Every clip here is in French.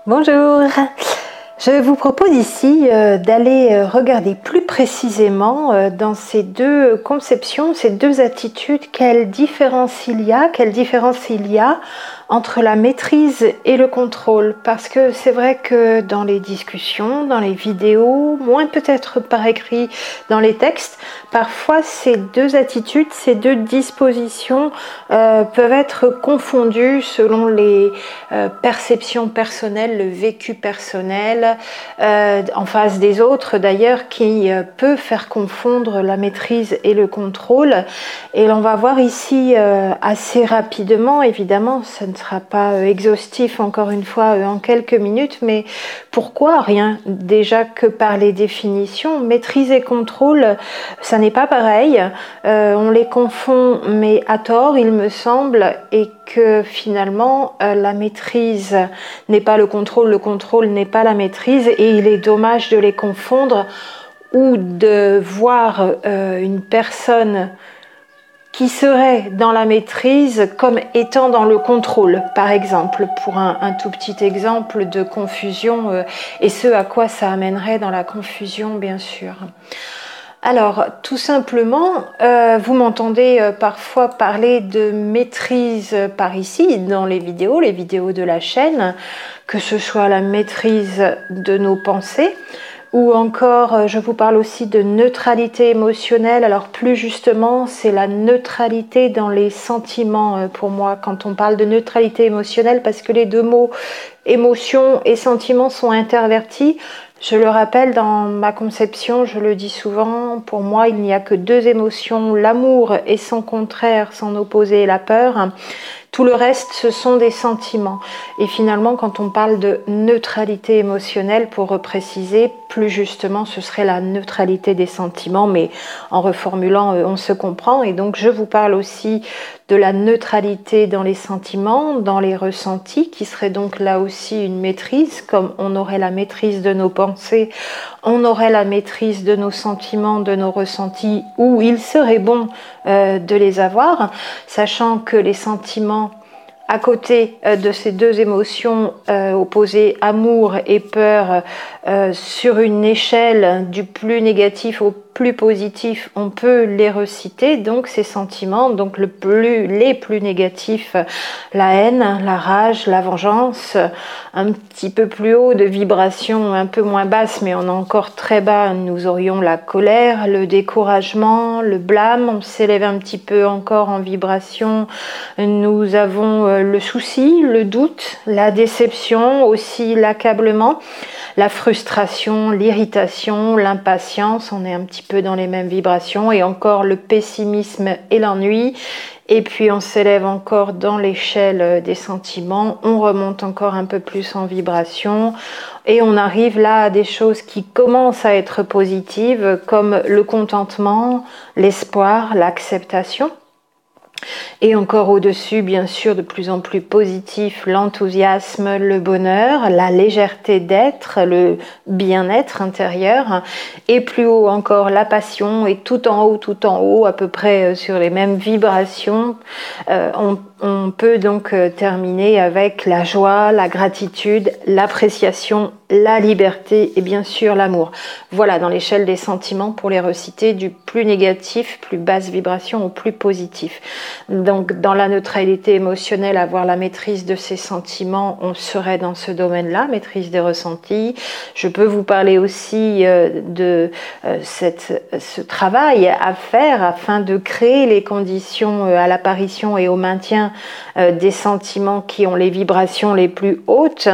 Bonjour, je vous propose ici d'aller regarder plus précisément dans ces deux conceptions, ces deux attitudes, quelle différence il y a entre la maîtrise et le contrôle. Parce que c'est vrai que dans les discussions, dans les vidéos, moins peut-être par écrit dans les textes, parfois ces deux attitudes, ces deux dispositions peuvent être confondues selon les perceptions personnelles, le vécu personnel, en face des autres d'ailleurs, qui peut faire confondre la maîtrise et le contrôle. Et l'on va voir ici assez rapidement, évidemment, ça ne sera pas exhaustif encore une fois en quelques minutes, mais pourquoi rien déjà que par les définitions. Maîtrise et contrôle, ça n'est pas pareil, on les confond mais à tort il me semble, et que finalement la maîtrise n'est pas le contrôle n'est pas la maîtrise, et il est dommage de les confondre ou de voir une personne qui serait dans la maîtrise comme étant dans le contrôle, par exemple, pour un tout petit exemple de confusion, et ce à quoi ça amènerait dans la confusion, bien sûr. Alors, tout simplement, vous m'entendez parfois parler de maîtrise par ici, dans les vidéos de la chaîne, que ce soit la maîtrise de nos pensées, ou encore, je vous parle aussi de neutralité émotionnelle. Alors plus justement, c'est la neutralité dans les sentiments pour moi, quand on parle de neutralité émotionnelle, parce que les deux mots émotion et sentiment sont intervertis. Je le rappelle, dans ma conception, je le dis souvent, pour moi, il n'y a que deux émotions, l'amour et son contraire, son opposé, la peur. Tout le reste, ce sont des sentiments. Et finalement, quand on parle de neutralité émotionnelle, pour repréciser, plus justement, ce serait la neutralité des sentiments, mais en reformulant, on se comprend. Et donc, je vous parle aussi de la neutralité dans les sentiments, dans les ressentis, qui serait donc là aussi une maîtrise, comme on aurait la maîtrise de nos pensées, on aurait la maîtrise de nos sentiments, de nos ressentis, où il serait bon de les avoir, sachant que les sentiments, à côté de ces deux émotions opposées, amour et peur, sur une échelle du plus négatif au plus positif, on peut les reciter, donc ces sentiments, donc les plus négatifs, la haine, la rage, la vengeance, un petit peu plus haut de vibration, un peu moins basse, mais on est encore très bas, nous aurions la colère, le découragement, le blâme, on s'élève un petit peu encore en vibration, nous avons le souci, le doute, la déception, aussi l'accablement, la frustration, l'irritation, l'impatience, on est un petit peu dans les mêmes vibrations, et encore le pessimisme et l'ennui. Et puis on s'élève encore dans l'échelle des sentiments, on remonte encore un peu plus en vibration, et on arrive là à des choses qui commencent à être positives, comme le contentement, l'espoir, l'acceptation. Et encore au-dessus, bien sûr, de plus en plus positif, l'enthousiasme, le bonheur, la légèreté d'être, le bien-être intérieur. Et plus haut encore, la passion. Et tout en haut, à peu près sur les mêmes vibrations, on peut donc terminer avec la joie, la gratitude, l'appréciation, la liberté et bien sûr l'amour. Voilà, dans l'échelle des sentiments, pour les reciter, du plus négatif, plus basse vibration au plus positif. Donc dans la neutralité émotionnelle, avoir la maîtrise de ses sentiments, on serait dans ce domaine-là, maîtrise des ressentis. Je peux vous parler aussi de ce travail à faire afin de créer les conditions à l'apparition et au maintien des sentiments qui ont les vibrations les plus hautes.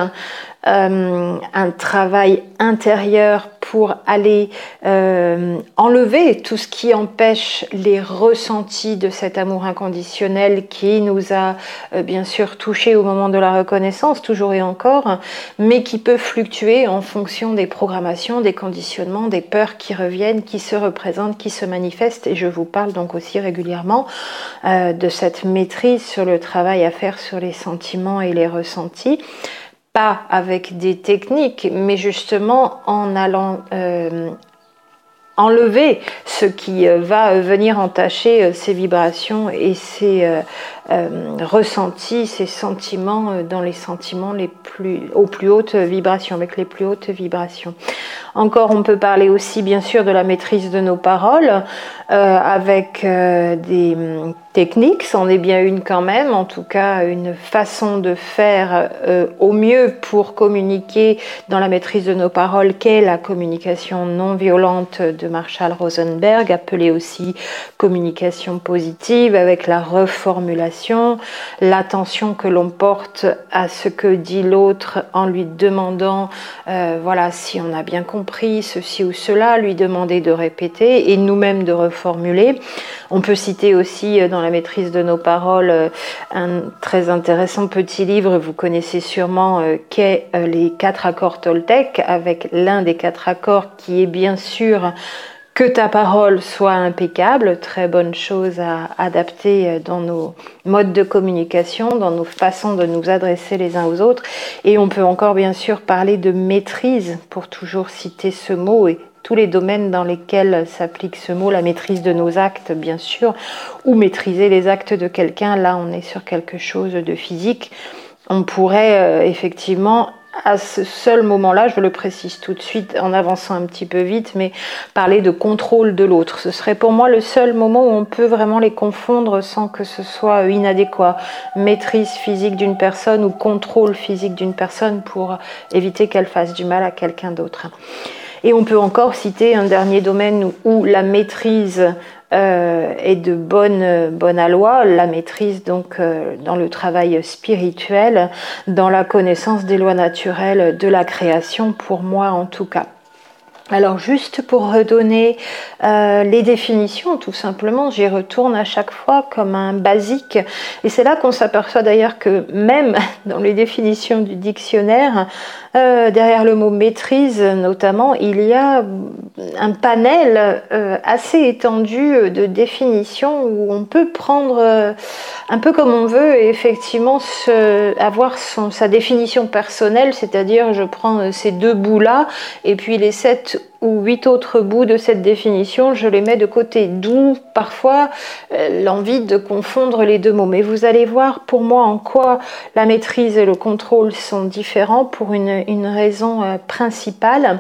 Un travail intérieur pour aller enlever tout ce qui empêche les ressentis de cet amour inconditionnel qui nous a bien sûr touchés au moment de la reconnaissance, toujours et encore, mais qui peut fluctuer en fonction des programmations, des conditionnements, des peurs qui reviennent, qui se représentent, qui se manifestent. Et je vous parle donc aussi régulièrement de cette maîtrise sur le travail à faire sur les sentiments et les ressentis. Pas avec des techniques, mais justement en allant enlever ce qui va venir entacher ces vibrations et ces ressenti ces sentiments dans les sentiments aux plus hautes vibrations, avec les plus hautes vibrations. Encore, on peut parler aussi bien sûr de la maîtrise de nos paroles avec des techniques, c'en est bien une quand même, en tout cas une façon de faire au mieux pour communiquer dans la maîtrise de nos paroles qu'est la communication non violente de Marshall Rosenberg, appelée aussi communication positive, avec la reformulation, l'attention que l'on porte à ce que dit l'autre en lui demandant voilà, si on a bien compris ceci ou cela, lui demander de répéter et nous-mêmes de reformuler. On peut citer aussi dans la maîtrise de nos paroles un très intéressant petit livre, vous connaissez sûrement, qu'est les 4 accords Toltec, avec l'un des 4 accords qui est bien sûr que ta parole soit impeccable, très bonne chose à adapter dans nos modes de communication, dans nos façons de nous adresser les uns aux autres. Et on peut encore bien sûr parler de maîtrise, pour toujours citer ce mot, et tous les domaines dans lesquels s'applique ce mot, la maîtrise de nos actes bien sûr, ou maîtriser les actes de quelqu'un, là on est sur quelque chose de physique. On pourrait effectivement, à ce seul moment-là, je le précise tout de suite en avançant un petit peu vite, mais parler de contrôle de l'autre. Ce serait pour moi le seul moment où on peut vraiment les confondre sans que ce soit inadéquat. Maîtrise physique d'une personne ou contrôle physique d'une personne pour éviter qu'elle fasse du mal à quelqu'un d'autre. Et on peut encore citer un dernier domaine où la maîtrise est de bonne aloi, la maîtrise donc dans le travail spirituel, dans la connaissance des lois naturelles de la création, pour moi en tout cas. Alors juste pour redonner les définitions, tout simplement, j'y retourne à chaque fois comme un basique. Et c'est là qu'on s'aperçoit d'ailleurs que même dans les définitions du dictionnaire, derrière le mot maîtrise notamment, il y a un panel assez étendu de définitions où on peut prendre un peu comme on veut et effectivement avoir sa définition personnelle, c'est-à-dire je prends ces 2 bouts-là et puis les 7 ou 8 autres bouts de cette définition, je les mets de côté, d'où parfois l'envie de confondre les 2 mots. Mais vous allez voir pour moi en quoi la maîtrise et le contrôle sont différents pour une raison principale.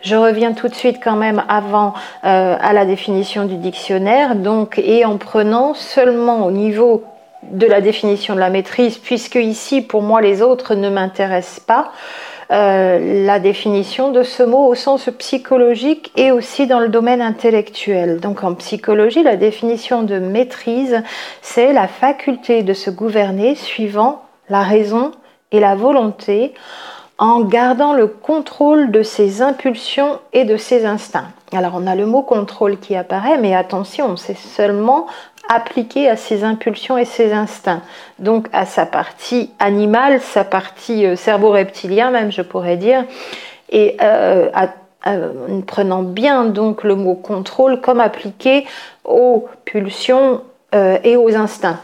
Je reviens tout de suite quand même avant à la définition du dictionnaire, donc, et en prenant seulement au niveau de la définition de la maîtrise, puisque ici pour moi les autres ne m'intéressent pas, la définition de ce mot au sens psychologique et aussi dans le domaine intellectuel. Donc en psychologie, la définition de maîtrise, c'est la faculté de se gouverner suivant la raison et la volonté en gardant le contrôle de ses impulsions et de ses instincts. Alors on a le mot contrôle qui apparaît, mais attention, c'est seulement appliqué à ses impulsions et ses instincts. Donc à sa partie animale, sa partie cerveau reptilien même, je pourrais dire, et prenant bien donc le mot contrôle comme appliqué aux pulsions et aux instincts.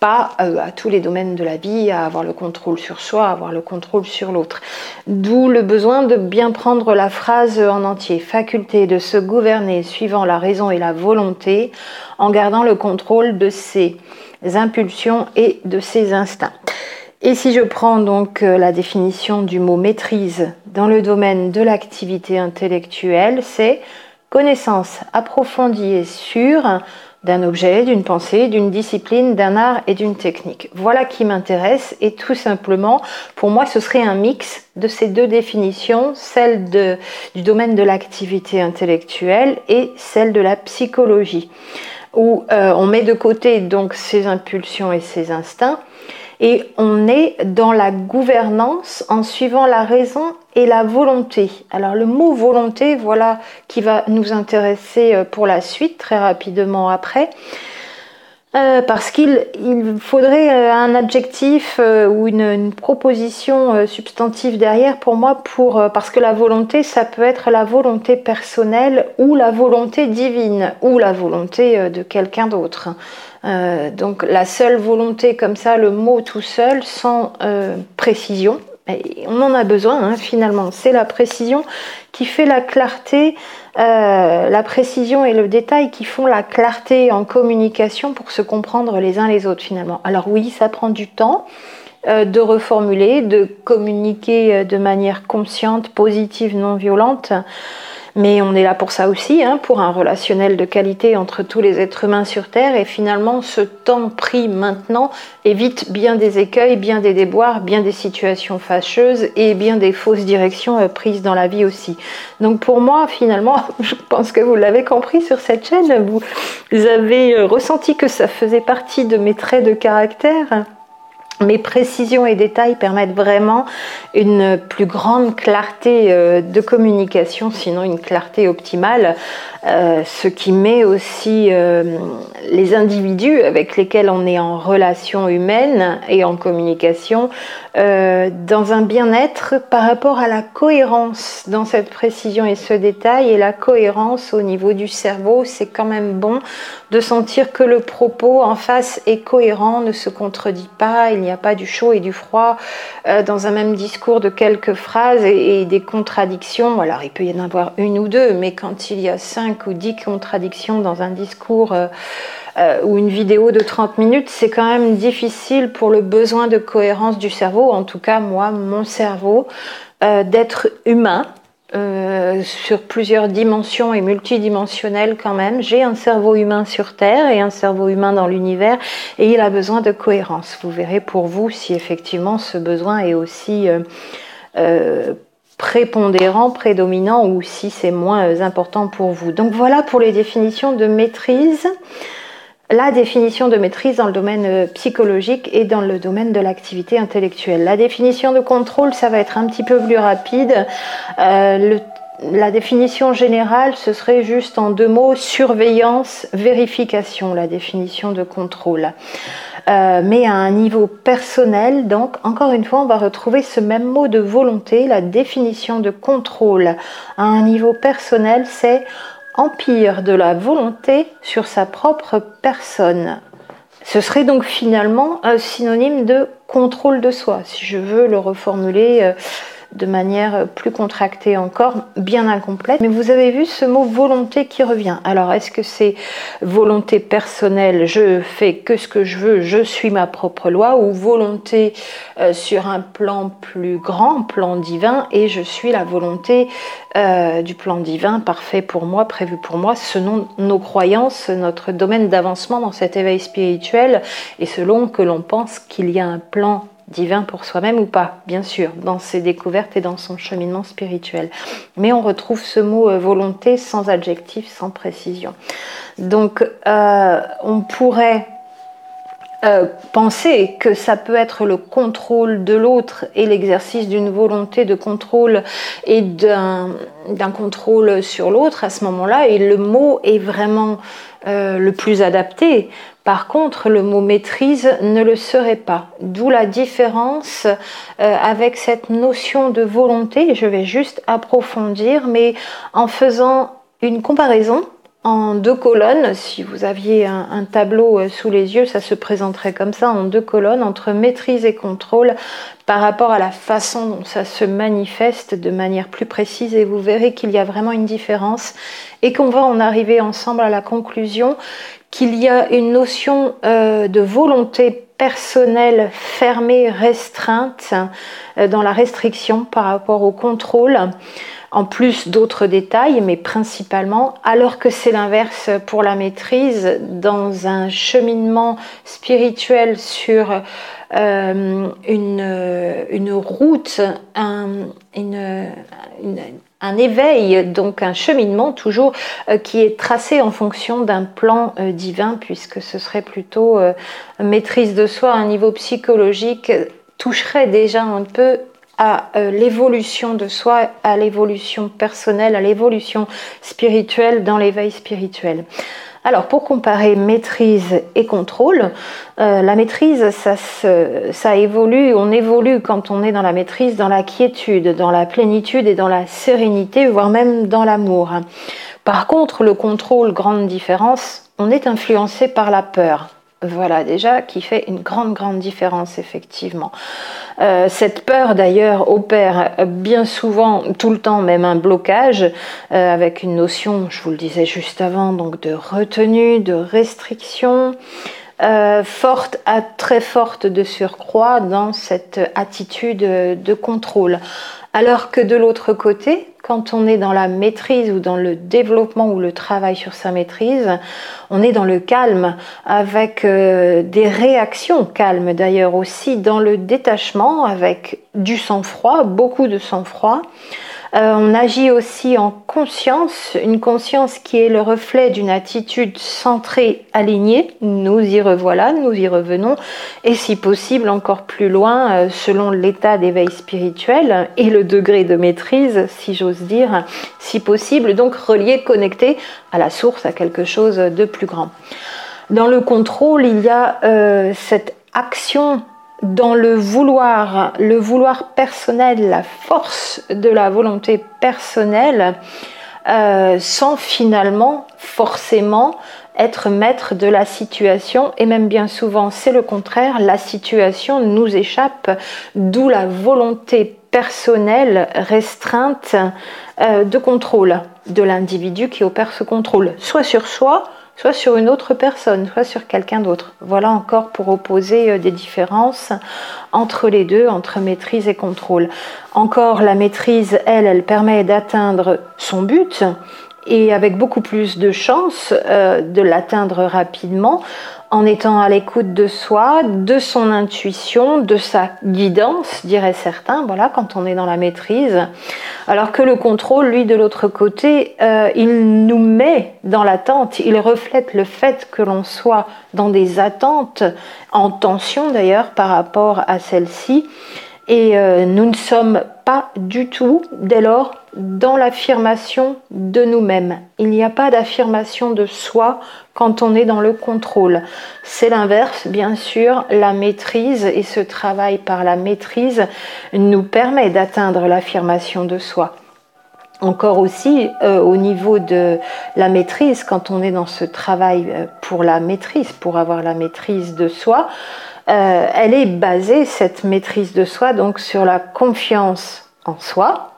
Pas à tous les domaines de la vie, à avoir le contrôle sur soi, à avoir le contrôle sur l'autre. D'où le besoin de bien prendre la phrase en entier. Faculté de se gouverner suivant la raison et la volonté, en gardant le contrôle de ses impulsions et de ses instincts. Et si je prends donc la définition du mot maîtrise dans le domaine de l'activité intellectuelle, c'est connaissance approfondie et sûre d'un objet, d'une pensée, d'une discipline, d'un art et d'une technique. Voilà qui m'intéresse et tout simplement, pour moi, ce serait un mix de ces 2 définitions, celle du domaine de l'activité intellectuelle et celle de la psychologie, où on met de côté donc ses impulsions et ses instincts et on est dans la gouvernance en suivant la raison et la volonté. Alors le mot volonté, voilà qui va nous intéresser pour la suite, très rapidement après, parce qu'il faudrait un adjectif ou une proposition substantive derrière pour moi, parce que la volonté, ça peut être la volonté personnelle ou la volonté divine ou la volonté de quelqu'un d'autre. Donc la seule volonté comme ça, le mot tout seul, sans précision, Et on en a besoin, hein, finalement. C'est la précision qui fait la clarté, la précision et le détail qui font la clarté en communication pour se comprendre les uns les autres, finalement. Alors oui, ça prend du temps de reformuler, de communiquer de manière consciente, positive, non violente. Mais on est là pour ça aussi, hein, pour un relationnel de qualité entre tous les êtres humains sur Terre. Et finalement, ce temps pris maintenant évite bien des écueils, bien des déboires, bien des situations fâcheuses et bien des fausses directions prises dans la vie aussi. Donc pour moi, finalement, je pense que vous l'avez compris sur cette chaîne, vous avez ressenti que ça faisait partie de mes traits de caractère. Mes précisions et détails permettent vraiment une plus grande clarté de communication, sinon une clarté optimale, ce qui met aussi les individus avec lesquels on est en relation humaine et en communication dans un bien-être par rapport à la cohérence dans cette précision et ce détail. Et la cohérence au niveau du cerveau, c'est quand même bon de sentir que le propos en face est cohérent, ne se contredit pas, il n'y a pas du chaud et du froid dans un même discours de quelques phrases et des contradictions. Alors il peut y en avoir une ou deux, mais quand il y a 5 ou 10 contradictions dans un discours ou une vidéo de 30 minutes, c'est quand même difficile pour le besoin de cohérence du cerveau, en tout cas moi, mon cerveau, d'être humain. Sur plusieurs dimensions et multidimensionnelles quand même. J'ai un cerveau humain sur Terre et un cerveau humain dans l'univers et il a besoin de cohérence. Vous verrez pour vous si effectivement ce besoin est aussi prépondérant, prédominant ou si c'est moins important pour vous. Donc voilà pour les définitions de maîtrise. La définition de maîtrise dans le domaine psychologique et dans le domaine de l'activité intellectuelle. La définition de contrôle, ça va être un petit peu plus rapide. La définition générale, ce serait juste en 2 mots, surveillance, vérification, la définition de contrôle. Mais à un niveau personnel, donc encore une fois, on va retrouver ce même mot de volonté, la définition de contrôle. À un niveau personnel, c'est empire de la volonté sur sa propre personne. Ce serait donc finalement un synonyme de contrôle de soi, si je veux le reformuler de manière plus contractée encore, bien incomplète. Mais vous avez vu ce mot volonté qui revient. Alors, est-ce que c'est volonté personnelle, je fais que ce que je veux, je suis ma propre loi, ou volonté sur un plan plus grand, plan divin, et je suis la volonté du plan divin, parfait pour moi, prévu pour moi, selon nos croyances, notre domaine d'avancement dans cet éveil spirituel, et selon que l'on pense qu'il y a un plan divin pour soi-même ou pas, bien sûr, dans ses découvertes et dans son cheminement spirituel. Mais on retrouve ce mot volonté sans adjectif, sans précision. Donc, on pourrait penser que ça peut être le contrôle de l'autre et l'exercice d'une volonté de contrôle et d'un contrôle sur l'autre à ce moment-là, et le mot est vraiment le plus adapté. Par contre, le mot maîtrise ne le serait pas. D'où la différence avec cette notion de volonté. Je vais juste approfondir, mais en faisant une comparaison en 2 colonnes. Si vous aviez un tableau sous les yeux, ça se présenterait comme ça, en 2 colonnes, entre maîtrise et contrôle, par rapport à la façon dont ça se manifeste de manière plus précise, et vous verrez qu'il y a vraiment une différence et qu'on va en arriver ensemble à la conclusion qu'il y a une notion de volonté personnelle fermée, restreinte, dans la restriction par rapport au contrôle, en plus d'autres détails, mais principalement, alors que c'est l'inverse pour la maîtrise, dans un cheminement spirituel sur une route, un éveil, donc un cheminement toujours qui est tracé en fonction d'un plan divin, puisque ce serait plutôt maîtrise de soi à un niveau psychologique, toucherait déjà un peu à l'évolution de soi, à l'évolution personnelle, à l'évolution spirituelle dans l'éveil spirituel. Alors, pour comparer maîtrise et contrôle, la maîtrise, ça évolue, on évolue quand on est dans la maîtrise, dans la quiétude, dans la plénitude et dans la sérénité, voire même dans l'amour. Par contre, le contrôle, grande différence, on est influencé par la peur. Voilà déjà qui fait une grande différence effectivement. Cette peur d'ailleurs opère bien souvent, tout le temps même, un blocage avec une notion, je vous le disais juste avant, donc de retenue, de restriction, forte à très forte de surcroît dans cette attitude de contrôle. Alors que de l'autre côté, quand on est dans la maîtrise ou dans le développement ou le travail sur sa maîtrise, on est dans le calme, avec des réactions calmes d'ailleurs aussi, dans le détachement, avec du sang-froid, beaucoup de sang-froid. On agit aussi en conscience, une conscience qui est le reflet d'une attitude centrée, alignée. Nous y revoilà, nous y revenons, et si possible encore plus loin, selon l'état d'éveil spirituel et le degré de maîtrise, si j'ose dire, si possible, donc relié, connecté à la source, à quelque chose de plus grand. Dans le contrôle, il y a cette action dans le vouloir personnel, la force de la volonté personnelle, sans finalement forcément être maître de la situation, et même bien souvent c'est le contraire, la situation nous échappe, d'où la volonté personnelle restreinte de contrôle de l'individu qui opère ce contrôle, soit sur soi, soit sur une autre personne, soit sur quelqu'un d'autre. Voilà encore pour opposer des différences entre les deux, entre maîtrise et contrôle. Encore, la maîtrise, elle permet d'atteindre son but, et avec beaucoup plus de chances de l'atteindre rapidement, en étant à l'écoute de soi, de son intuition, de sa guidance, diraient certains, voilà, quand on est dans la maîtrise. Alors que le contrôle, lui, de l'autre côté, il nous met dans l'attente, il reflète le fait que l'on soit dans des attentes, en tension d'ailleurs par rapport à celle-ci, et nous ne sommes pas du tout, dès lors, dans l'affirmation de nous-mêmes. Il n'y a pas d'affirmation de soi quand on est dans le contrôle. C'est l'inverse, bien sûr, la maîtrise, et ce travail par la maîtrise nous permet d'atteindre l'affirmation de soi. Encore aussi, au niveau de la maîtrise, quand on est dans ce travail pour la maîtrise, pour avoir la maîtrise de soi, elle est basée, cette maîtrise de soi, donc sur la confiance en soi.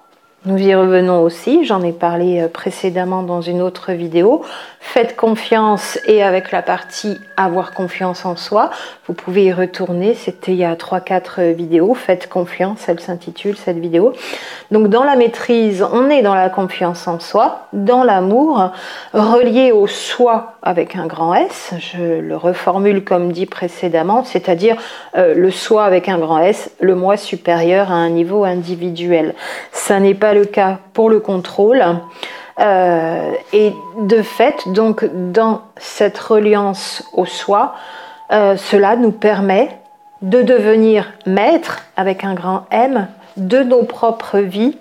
Nous y revenons aussi, j'en ai parlé précédemment dans une autre vidéo. Faites confiance, et avec la partie avoir confiance en soi, vous pouvez y retourner, c'était il y a 3-4 vidéos. Faites confiance, elle s'intitule cette vidéo. Donc dans la maîtrise, on est dans la confiance en soi, dans l'amour, relié au soi avec un grand S, je le reformule comme dit précédemment, c'est-à-dire le soi avec un grand S, le moi supérieur à un niveau individuel. Ça n'est pas le cas pour le contrôle. Et de fait, donc dans cette reliance au soi, cela nous permet de devenir maître avec un grand M de nos propres vies,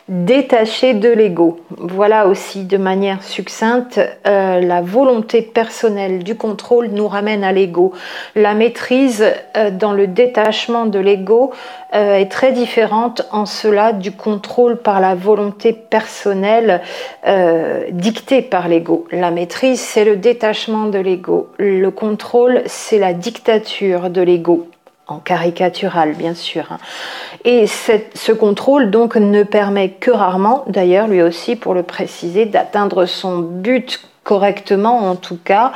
détachés de l'ego. Voilà aussi de manière succincte, la volonté personnelle du contrôle nous ramène à l'ego. La maîtrise dans le détachement de l'ego est très différente en cela du contrôle par la volonté personnelle dictée par l'ego. La maîtrise, c'est le détachement de l'ego. Le contrôle, c'est la dictature de l'ego. En caricatural, bien sûr. Et ce contrôle, donc, ne permet que rarement, d'ailleurs, lui aussi, pour le préciser, d'atteindre son but correctement, en tout cas,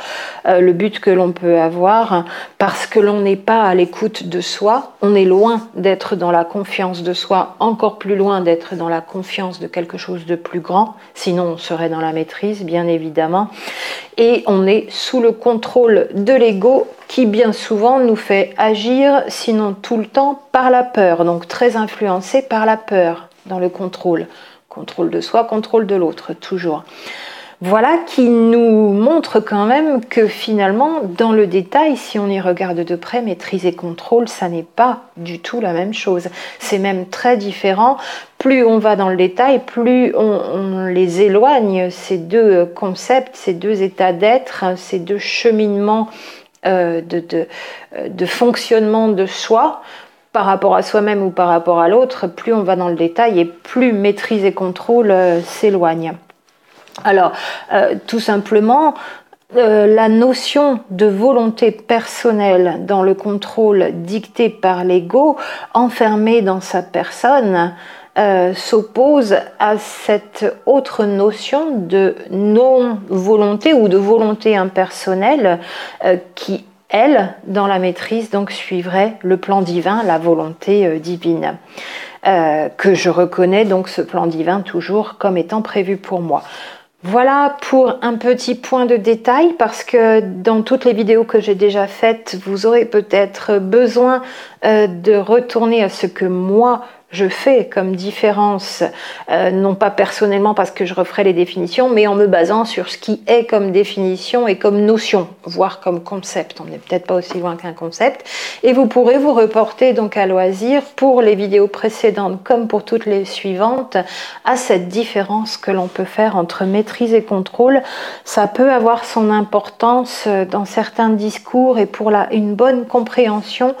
le but que l'on peut avoir, parce que l'on n'est pas à l'écoute de soi, on est loin d'être dans la confiance de soi, encore plus loin d'être dans la confiance de quelque chose de plus grand, sinon on serait dans la maîtrise, bien évidemment, et on est sous le contrôle de l'ego, qui bien souvent nous fait agir, sinon tout le temps, par la peur, donc très influencé par la peur dans le contrôle. Contrôle de soi, contrôle de l'autre, toujours. Voilà qui nous montre quand même que finalement, dans le détail, si on y regarde de près, maîtrise et contrôle, ça n'est pas du tout la même chose. C'est même très différent. Plus on va dans le détail, plus on les éloigne, ces deux concepts, ces deux états d'être, ces deux cheminements de fonctionnement de soi par rapport à soi-même ou par rapport à l'autre. Plus on va dans le détail et plus maîtrise et contrôle s'éloignent. Alors, tout simplement, la notion de volonté personnelle dans le contrôle dicté par l'ego, enfermé dans sa personne, s'oppose à cette autre notion de non-volonté ou de volonté impersonnelle qui, elle, dans la maîtrise, donc suivrait le plan divin, la volonté divine. Que je reconnais donc ce plan divin toujours comme étant prévu pour moi. Voilà pour un petit point de détail, parce que dans toutes les vidéos que j'ai déjà faites, vous aurez peut-être besoin de retourner à ce que moi je fais comme différence, non pas personnellement parce que je referai les définitions, mais en me basant sur ce qui est comme définition et comme notion, voire comme concept. On n'est peut-être pas aussi loin qu'un concept. Et vous pourrez vous reporter donc à loisir pour les vidéos précédentes comme pour toutes les suivantes à cette différence que l'on peut faire entre maîtrise et contrôle. Ça peut avoir son importance dans certains discours et pour une bonne compréhension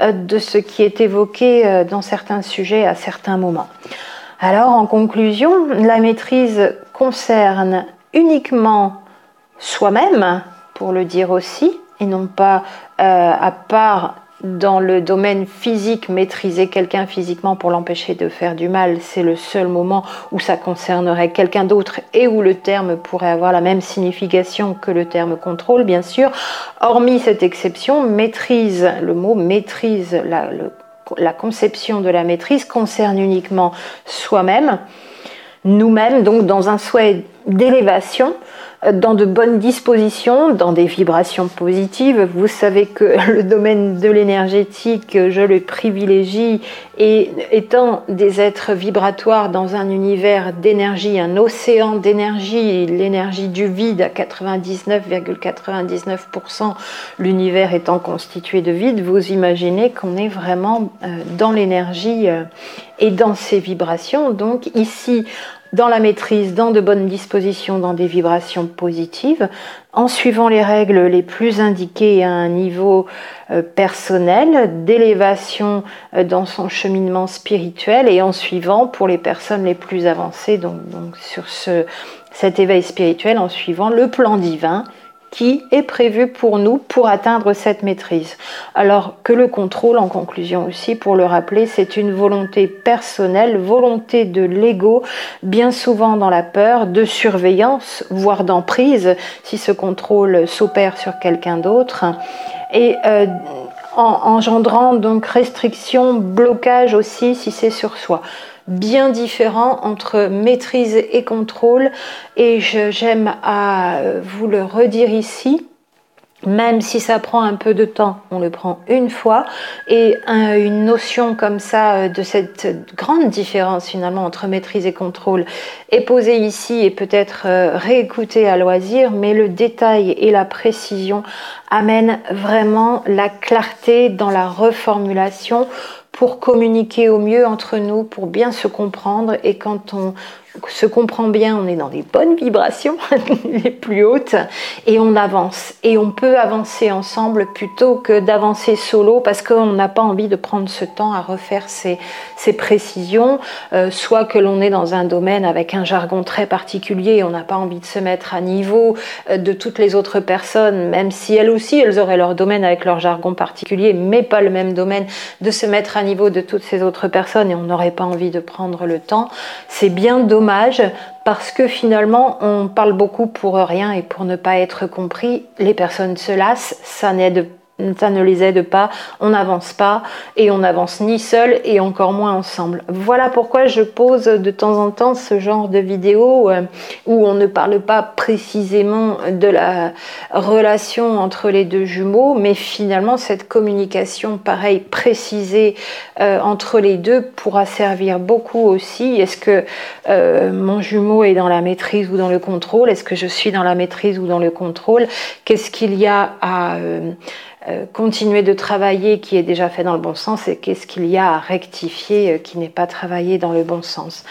de ce qui est évoqué dans certains sujets à certains moments. Alors en conclusion, la maîtrise concerne uniquement soi-même, pour le dire aussi, et non pas à part dans le domaine physique, maîtriser quelqu'un physiquement pour l'empêcher de faire du mal, c'est le seul moment où ça concernerait quelqu'un d'autre et où le terme pourrait avoir la même signification que le terme contrôle, bien sûr. Hormis cette exception, maîtrise, le mot maîtrise, la conception de la maîtrise concerne uniquement soi-même, nous-mêmes, donc dans un souhait d'élévation, dans de bonnes dispositions, dans des vibrations positives. Vous savez que le domaine de l'énergétique, je le privilégie, et étant des êtres vibratoires dans un univers d'énergie, un océan d'énergie, l'énergie du vide à 99,99%, l'univers étant constitué de vide, vous imaginez qu'on est vraiment dans l'énergie et dans ces vibrations. Donc ici, dans la maîtrise, dans de bonnes dispositions, dans des vibrations positives, en suivant les règles les plus indiquées à un niveau personnel, d'élévation dans son cheminement spirituel, et en suivant, pour les personnes les plus avancées, donc sur cet éveil spirituel, en suivant le plan divin qui est prévu pour nous pour atteindre cette maîtrise. Alors que le contrôle, en conclusion aussi, pour le rappeler, c'est une volonté personnelle, volonté de l'ego, bien souvent dans la peur, de surveillance, voire d'emprise, si ce contrôle s'opère sur quelqu'un d'autre, et engendrant donc restriction, blocage aussi si c'est sur soi. Bien différent entre maîtrise et contrôle, et j'aime à vous le redire ici, même si ça prend un peu de temps, on le prend une fois, et une notion comme ça de cette grande différence finalement entre maîtrise et contrôle est posée ici et peut-être réécoutée à loisir, mais le détail et la précision amènent vraiment la clarté dans la reformulation pour communiquer au mieux entre nous, pour bien se comprendre, et quand on se comprend bien, on est dans des bonnes vibrations, les plus hautes, et on avance. Et on peut avancer ensemble plutôt que d'avancer solo, parce qu'on n'a pas envie de prendre ce temps à refaire ces précisions, soit que l'on est dans un domaine avec un jargon très particulier, et on n'a pas envie de se mettre à niveau de toutes les autres personnes, même si elles aussi, elles auraient leur domaine avec leur jargon particulier, mais pas le même domaine, de se mettre à niveau de toutes ces autres personnes, et on n'aurait pas envie de prendre le temps. C'est bien dommage, parce que finalement on parle beaucoup pour rien et pour ne pas être compris. Les personnes se lassent, ça ne les aide pas, on n'avance pas, et on n'avance ni seul et encore moins ensemble. Voilà pourquoi je pose de temps en temps ce genre de vidéo où on ne parle pas précisément de la relation entre les deux jumeaux, mais finalement cette communication pareil précisée entre les deux pourra servir beaucoup aussi. Est-ce que mon jumeau est dans la maîtrise ou dans le contrôle? Est-ce que je suis dans la maîtrise ou dans le contrôle? Qu'est-ce qu'il y a à continuer de travailler qui est déjà fait dans le bon sens, et qu'est-ce qu'il y a à rectifier qui n'est pas travaillé dans le bon sens?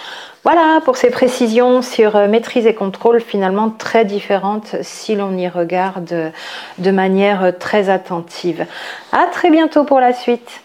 Voilà pour ces précisions sur maîtrise et contrôle, finalement très différentes si l'on y regarde de manière très attentive. À très bientôt pour la suite.